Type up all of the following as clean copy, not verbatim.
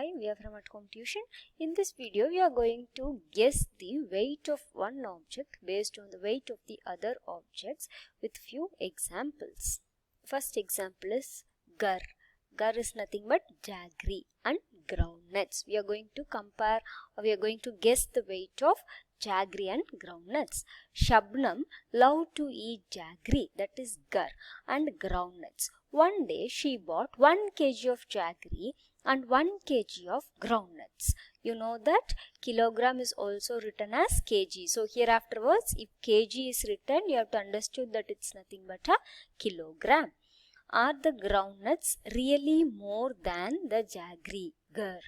Hi, we are from At Home Tuition. In this video, we are going to guess the weight of one object based on the weight of the other objects with few examples. First example is gur. Gur is nothing but jaggery and groundnuts. We are going to compare or we are going to guess the weight of jaggery and groundnuts. Shabnam loved to eat jaggery, that is gur, and groundnuts. One day she bought 1 kg of jaggery and 1 kg of groundnuts. You know that kilogram is also written as kg. So here afterwards, if kg is written, you have to understand that it's nothing but a kilogram. Are the groundnuts really more than the jaggery gur?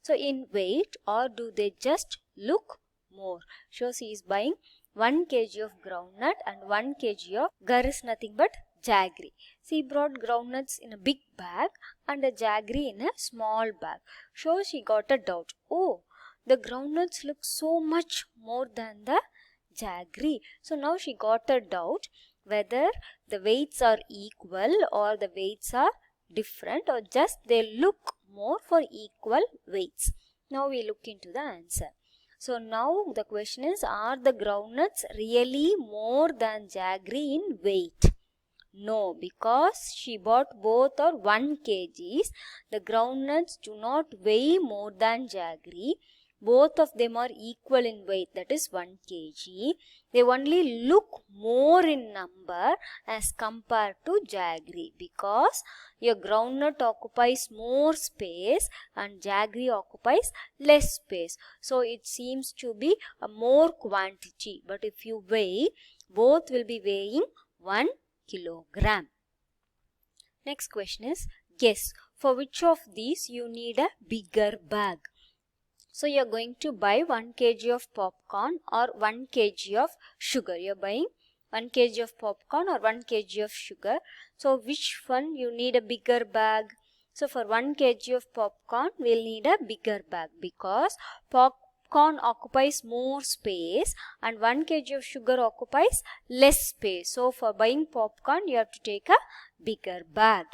So in weight, or do they just look more? So she is buying 1 kg of groundnut and 1 kg of gur is nothing but jaggery. She brought groundnuts in a big bag and a jaggery in a small bag. So she got a doubt. Oh, the groundnuts look so much more than the jaggery. So now she got a doubt whether the weights are equal or the weights are different or just they look more for equal weights. Now we look into the answer. So now the question is, are the groundnuts really more than jaggery in weight? No, because she bought both are 1 kgs. The groundnuts do not weigh more than jaggery. Both of them are equal in weight, that is 1 kg. They only look more in number as compared to jaggery because your groundnut occupies more space and jaggery occupies less space. So it seems to be a more quantity. But if you weigh, both will be weighing 1 kilogram. Next question is, guess for which of these you need a bigger bag. So you are going to buy 1 kg of popcorn or 1 kg of sugar. You are buying 1 kg of popcorn or 1 kg of sugar. So which one you need a bigger bag? So for 1 kg of popcorn, we will need a bigger bag because popcorn occupies more space and 1 kg of sugar occupies less space. So for buying popcorn, you have to take a bigger bag.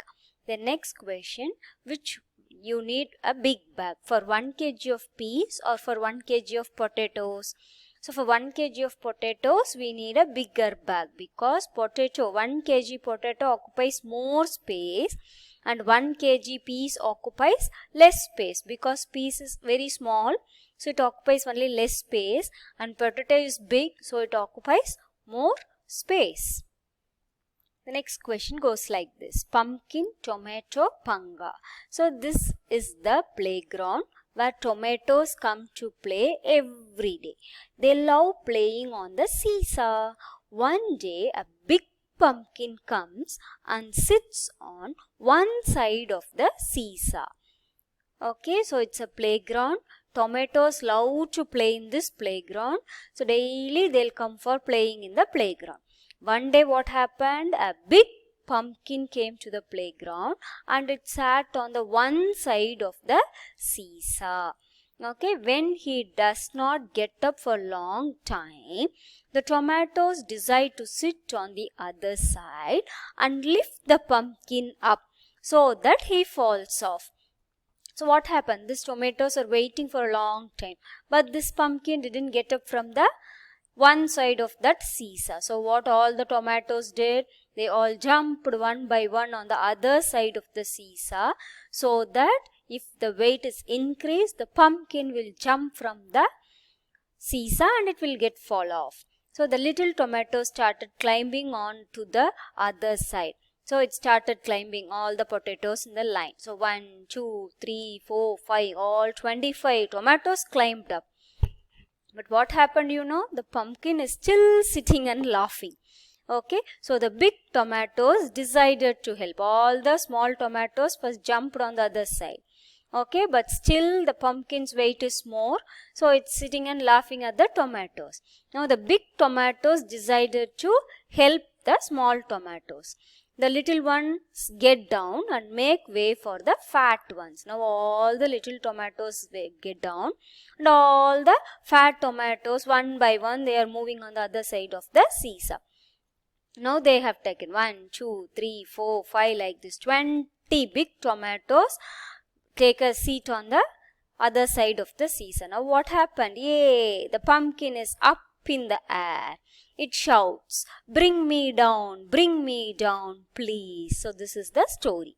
The next question, which you need a big bag, for 1 kg of peas or for 1 kg of potatoes? So for 1 kg of potatoes, we need a bigger bag because 1 kg potato occupies more space and 1 kg peas occupies less space because peas is very small, so it occupies only less space, and potato is big, so it occupies more space. The next question goes like this. Pumpkin, tomato, panga. So this is the playground where tomatoes come to play every day. They love playing on the seesaw. One day a big pumpkin comes and sits on one side of the seesaw. Okay, so it's a playground. Tomatoes love to play in this playground. So daily they'll come for playing in the playground. One day what happened? A big pumpkin came to the playground and it sat on the one side of the seesaw. Okay, when he does not get up for a long time, the tomatoes decide to sit on the other side and lift the pumpkin up so that he falls off. So what happened? These tomatoes are waiting for a long time, but this pumpkin didn't get up from the one side of that seesaw. So what all the tomatoes did? They all jumped one by one on the other side of the seesaw so that if the weight is increased, the pumpkin will jump from the seesaw and it will get fall off. So the little tomato started climbing on to the other side. So it started climbing all the potatoes in the line. So 1, 2, 3, 4, 5, all 25 tomatoes climbed up. But what happened, you know? The pumpkin is still sitting and laughing. Okay, so the big tomatoes decided to help. All the small tomatoes first jumped on the other side. Okay, but still the pumpkin's weight is more. So it's sitting and laughing at the tomatoes. Now the big tomatoes decided to help the small tomatoes. The little ones get down and make way for the fat ones. Now all the little tomatoes get down and all the fat tomatoes one by one they are moving on the other side of the seesaw. Now they have taken 1, 2, 3, 4, 5 like this 20 big tomatoes take a seat on the other side of the seesaw. Now what happened? Yay! The pumpkin is up in the air. It shouts, bring me down, please. So this is the story.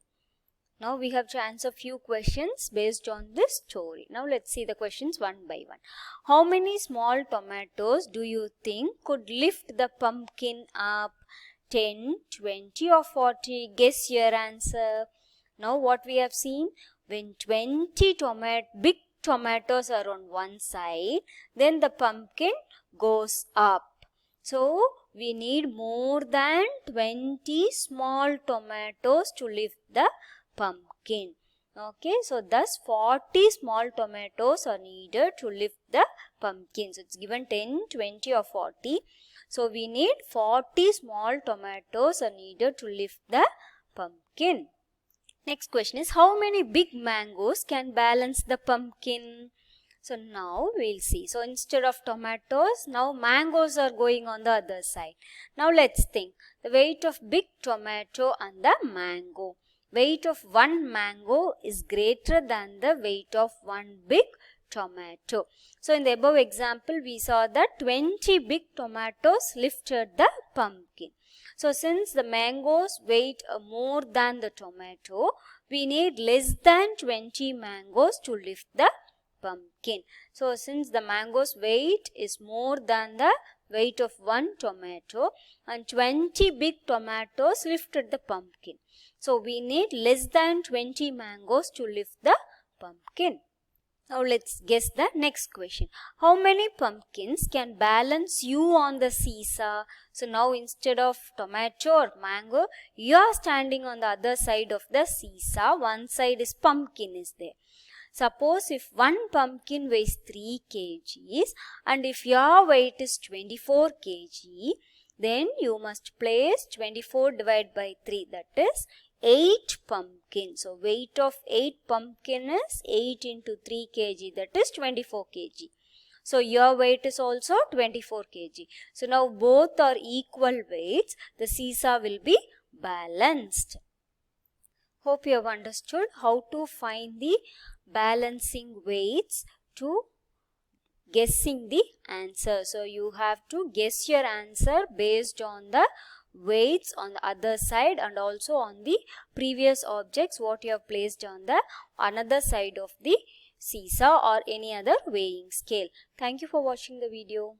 Now we have to answer few questions based on this story. Now let's see the questions one by one. How many small tomatoes do you think could lift the pumpkin up? 10, 20 or 40? Guess your answer. Now what we have seen? When 20 big tomatoes are on one side, then the pumpkin goes up. So we need more than 20 small tomatoes to lift the pumpkin. Okay, so thus 40 small tomatoes are needed to lift the pumpkin. So it's given 10, 20 or 40. So we need 40 small tomatoes are needed to lift the pumpkin. Next question is, how many big mangoes can balance the pumpkin? So now we'll see. So instead of tomatoes, now mangoes are going on the other side. Now let's think. The weight of big tomato and the mango. Weight of one mango is greater than the weight of one big tomato. So in the above example, we saw that 20 big tomatoes lifted the pumpkin. So since the mangoes weight more than the tomato, we need less than 20 mangoes to lift the pumpkin. So since the mango's weight is more than the weight of one tomato and 20 big tomatoes lifted the pumpkin. So we need less than 20 mangoes to lift the pumpkin. Now let's guess the next question. How many pumpkins can balance you on the seesaw? So now instead of tomato or mango, you are standing on the other side of the seesaw. One side is pumpkin is there. Suppose if one pumpkin weighs 3 kgs and if your weight is 24 kg, then you must place 24 divided by 3, that is 8 pumpkins. So weight of 8 pumpkin is 8 into 3 kg, that is 24 kg. So your weight is also 24 kg. So now both are equal weights. The seesaw will be balanced. Hope you have understood how to find the balancing weights to guessing the answer. So you have to guess your answer based on the weights on the other side and also on the previous objects what you have placed on the another side of the seesaw or any other weighing scale. Thank you for watching the video.